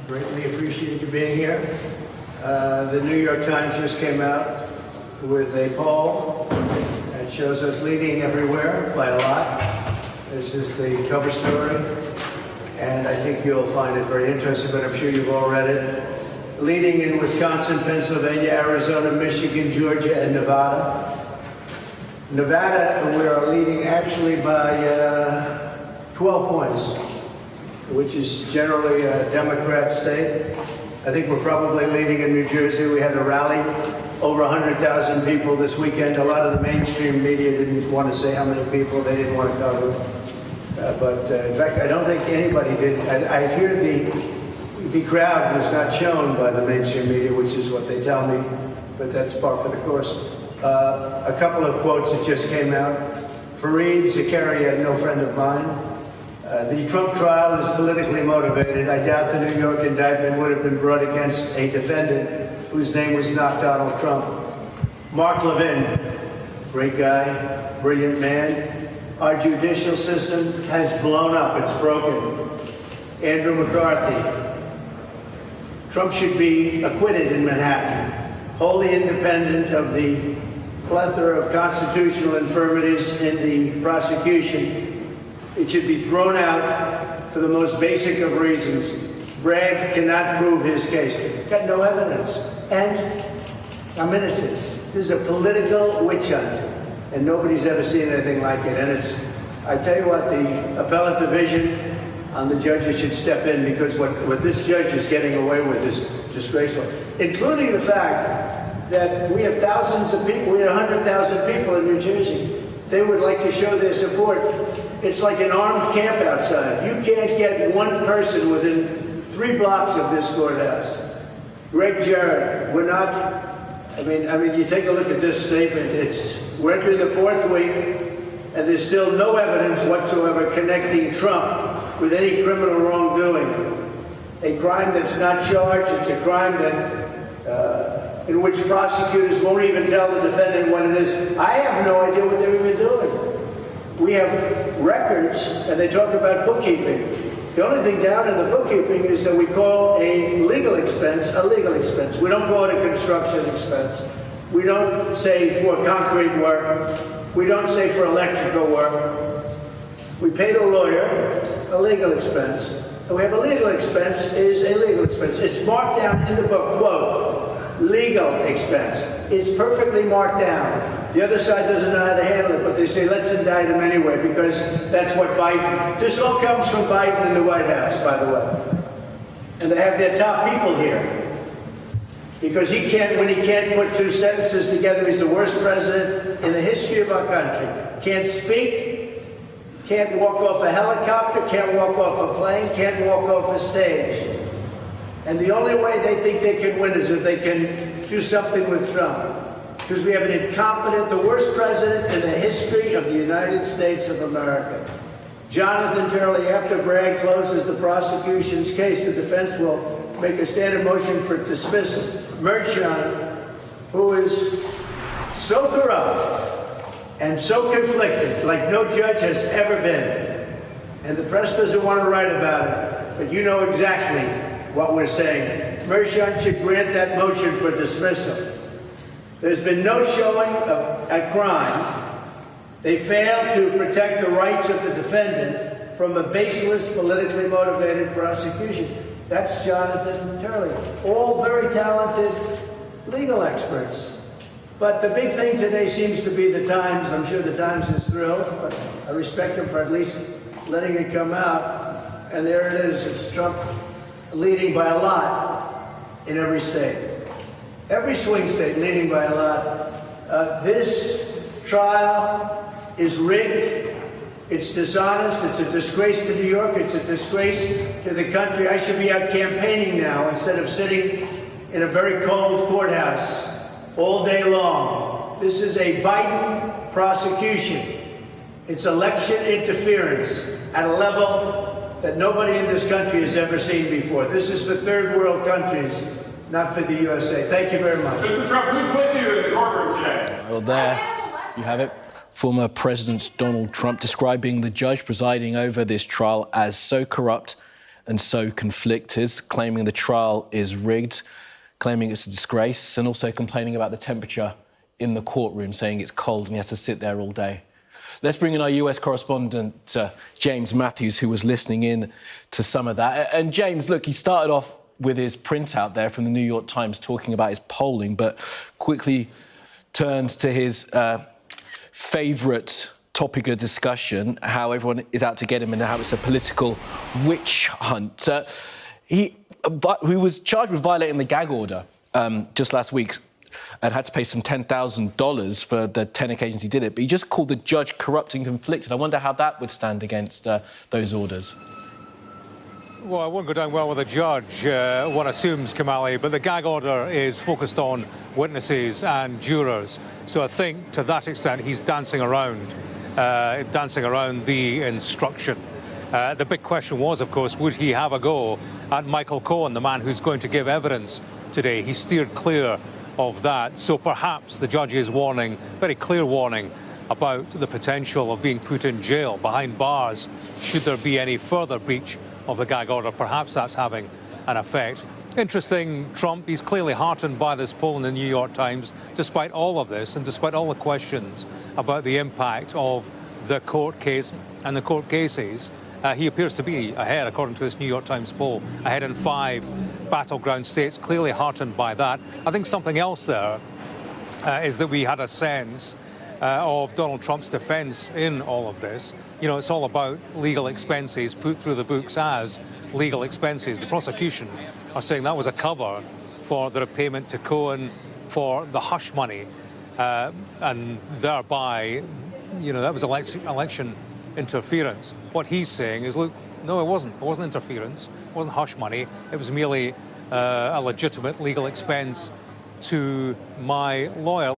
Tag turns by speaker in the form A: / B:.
A: Greatly appreciate you being here. The New York Times just came out with a poll that shows us leading everywhere by a lot. This is the cover story, and I think you'll find it very interesting, but I'm sure you've all read it. Leading in Wisconsin, Pennsylvania, Arizona, Michigan, Georgia, and Nevada. Nevada, we are leading actually by 12 points, which is generally a Democrat state. I think we're probably leading in New Jersey. We had a rally, over 100,000 people this weekend. A lot of the mainstream media didn't want to say how many people, they didn't want to cover. But in fact, I don't think anybody did. I hear the crowd was not shown by the mainstream media, which is what they tell me, but that's par for the course. A couple of quotes that just came out. Fareed Zakaria, no friend of mine. The Trump trial is politically motivated. I doubt the New York indictment would have been brought against a defendant whose name was not Donald Trump. Mark Levin, great guy, brilliant man. Our judicial system has blown up, it's broken. Andrew McCarthy, Trump should be acquitted in Manhattan, wholly independent of the plethora of constitutional infirmities in the prosecution. It should be thrown out for the most basic of reasons. Bragg cannot prove his case. Got no evidence. And I'm innocent. This is a political witch hunt, and nobody's ever seen anything like it. And I tell you what, the appellate division on the judges should step in, because what this judge is getting away with is disgraceful, including the fact that we have thousands of people, we had 100,000 people in New Jersey. They would like to show their support. It's like an armed camp outside. You can't get one person within 3 blocks of this courthouse. Greg Jarrett, we're not, I mean, you take a look at this statement. We're entering the 4th week, and there's still no evidence whatsoever connecting Trump with any criminal wrongdoing. A crime that's not charged. It's a crime that, in which prosecutors won't even tell the defendant what it is. I have no idea what they're even doing. We have records, and they talk about bookkeeping. The only thing down in the bookkeeping is that we call a legal expense a legal expense. We don't call it a construction expense. We don't say for concrete work. We don't say for electrical work. We pay the lawyer a legal expense. And we have a legal expense is a legal expense. It's marked down in the book, quote, legal expense. It's perfectly marked down. The other side doesn't know how to handle it, but they say, let's indict him anyway, because that's what Biden, this all comes from Biden in the White House, by the way. And they have their top people here. Because when he can't put 2 sentences together, he's the worst president in the history of our country. Can't speak, can't walk off a helicopter, can't walk off a plane, can't walk off a stage. And the only way they think they can win is if they can do something with Trump. Because we have an incompetent, the worst president in the history of the United States of America. Jonathan Turley, after Bragg closes the prosecution's case, the defense will make a standard motion for dismissal. Mershon, who is so corrupt and so conflicted, like no judge has ever been. And the press doesn't want to write about it, but you know exactly what we're saying. Mershon should grant that motion for dismissal. There's been no showing of a crime. They failed to protect the rights of the defendant from a baseless, politically motivated prosecution. That's Jonathan Turley. All very talented legal experts. But the big thing today seems to be the Times. I'm sure the Times is thrilled, but I respect them for at least letting it come out. And there it is. It's Trump leading by a lot in every state. Every swing state leading by a lot. This trial is rigged. It's dishonest. It's a disgrace to New York. It's a disgrace to the country. I should be out campaigning now instead of sitting in a very cold courthouse all day long. This is a Biden prosecution. It's election interference at a level that nobody in this country has ever seen before. This is for third world countries, not for the USA. Thank you very much.
B: Mr. Trump, who's with you in the courtroom today?
C: Well, there you have it. Former President Donald Trump describing the judge presiding over this trial as so corrupt and so conflicted, claiming the trial is rigged, claiming it's a disgrace, and also complaining about the temperature in the courtroom, saying it's cold and he has to sit there all day. Let's bring in our US correspondent, James Matthews, who was listening in to some of that. And James, look, he started off with his printout there from the New York Times talking about his polling, but quickly turns to his favourite topic of discussion, how everyone is out to get him and how it's a political witch hunt. He was charged with violating the gag order just last week and had to pay some $10,000 for the 10 occasions he did it. But he just called the judge corrupt and conflicted. I wonder how that would stand against those orders.
D: Well, it won't go down well with the judge, one assumes, Kamali, but the gag order is focused on witnesses and jurors. So I think to that extent he's dancing around the instruction. The big question was, of course, would he have a go at Michael Cohen, the man who's going to give evidence today? He steered clear of that. So perhaps the judge's warning, very clear warning, about the potential of being put in jail behind bars should there be any further breach of the gag order. Perhaps that's having an effect. Interesting, Trump, he's clearly heartened by this poll in the New York Times, despite all of this and despite all the questions about the impact of the court case and the court cases. He appears to be ahead, according to this New York Times poll, ahead in 5 battleground states, clearly heartened by that. I think something else there is that we had a sense of Donald Trump's defense in all of this. You know, it's all about legal expenses put through the books as legal expenses. The prosecution are saying that was a cover for the repayment to Cohen for the hush money, and thereby, you know, that was election interference. What he's saying is, look, no, it wasn't. It wasn't interference. It wasn't hush money. It was merely a legitimate legal expense to my lawyer.